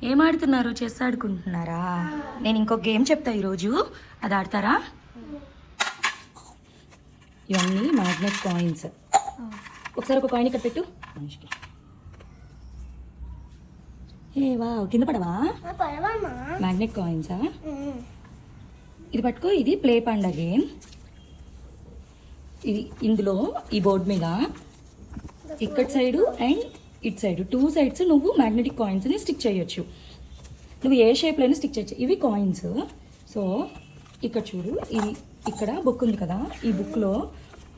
ఏం ఆడుతున్నారు? చెస్ ఆడుకుంటున్నారా? నేను ఇంకో గేమ్ చెప్తా ఈరోజు, అది ఆడతారా? ఇవన్నీ మ్యాగ్నెట్ కాయిన్స్. ఒకసారి ఒక కాయిన్ ఇక్కడ పెట్టు. ఏ వా, కింద పడవా? మ్యాగ్నెట్ కాయిన్సా? ఇది పట్టుకో. ఇది ప్లే పాండా గేమ్. ఇది ఇందులో ఈ బోర్డు మీద ఇక్కడ సైడు అండ్ ఇటు సైడ్ 2 సైడ్స్ నువ్వు మ్యాగ్నెటిక్ కాయిన్స్ని స్టిక్ చేయొచ్చు. నువ్వు ఏ షేప్లో అయినా స్టిక్ చేయొచ్చు. ఇవి కాయిన్స్. సో ఇక్కడ చూడు, ఇది ఇక్కడ బుక్ ఉంది కదా, ఈ బుక్లో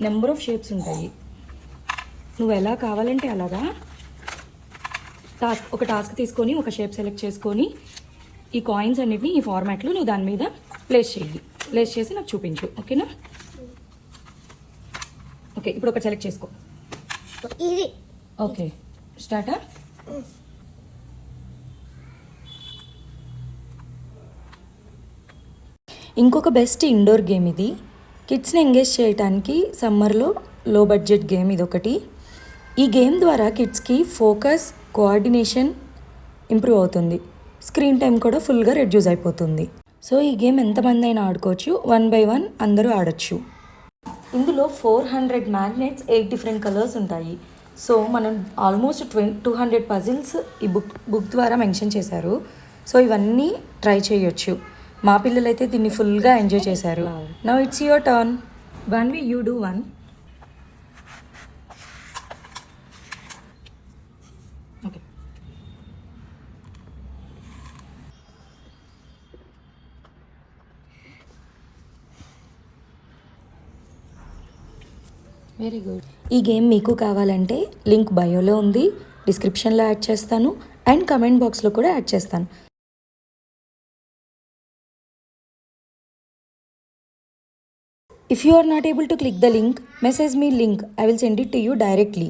నెంబర్ ఆఫ్ షేప్స్ ఉంటాయి. నువ్వు ఎలా కావాలంటే అలాగా ఒక టాస్క్ తీసుకొని ఒక షేప్ సెలెక్ట్ చేసుకొని ఈ కాయిన్స్ అన్నిటిని ఈ ఫార్మాట్లో నువ్వు దాని మీద ప్లేస్ చేయి. ప్లేస్ చేసి నాకు చూపించు, ఓకేనా? ఓకే, ఇప్పుడు ఒకటి సెలెక్ట్ చేసుకో. ఇది ఓకే, స్టార్టా? ఇంకొక బెస్ట్ ఇండోర్ గేమ్ ఇది. కిడ్స్ని ఎంగేజ్ చేయడానికి సమ్మర్లో లో బడ్జెట్ గేమ్ ఇది ఒకటి. ఈ గేమ్ ద్వారా కిడ్స్కి ఫోకస్, కోఆర్డినేషన్ ఇంప్రూవ్ అవుతుంది. స్క్రీన్ టైం కూడా ఫుల్గా రెడ్యూస్ అయిపోతుంది. సో ఈ గేమ్ ఎంతమంది అయినా ఆడుకోవచ్చు. 1 by 1 అందరూ ఆడొచ్చు. ఇందులో 400 మ్యాగ్నెట్స్ 8 డిఫరెంట్ కలర్స్ ఉంటాయి. సో మనం ఆల్మోస్ట్ 200 పజిల్స్ ఈ బుక్ ద్వారా మెన్షన్ చేశారు. సో ఇవన్నీ ట్రై చేయొచ్చు. మా పిల్లలైతే దీన్ని ఫుల్గా ఎంజాయ్ చేశారు. Now it's your turn. Banvi, you do one. Okay. Very good. ఈ గేమ్ మీకు కావాలంటే లింక్ బయోలో ఉంది, డిస్క్రిప్షన్లో యాడ్ చేస్తాను అండ్ కమెంట్ బాక్స్లో కూడా యాడ్ చేస్తాను. If you are not able to click the link, message me link. I will send it to you directly.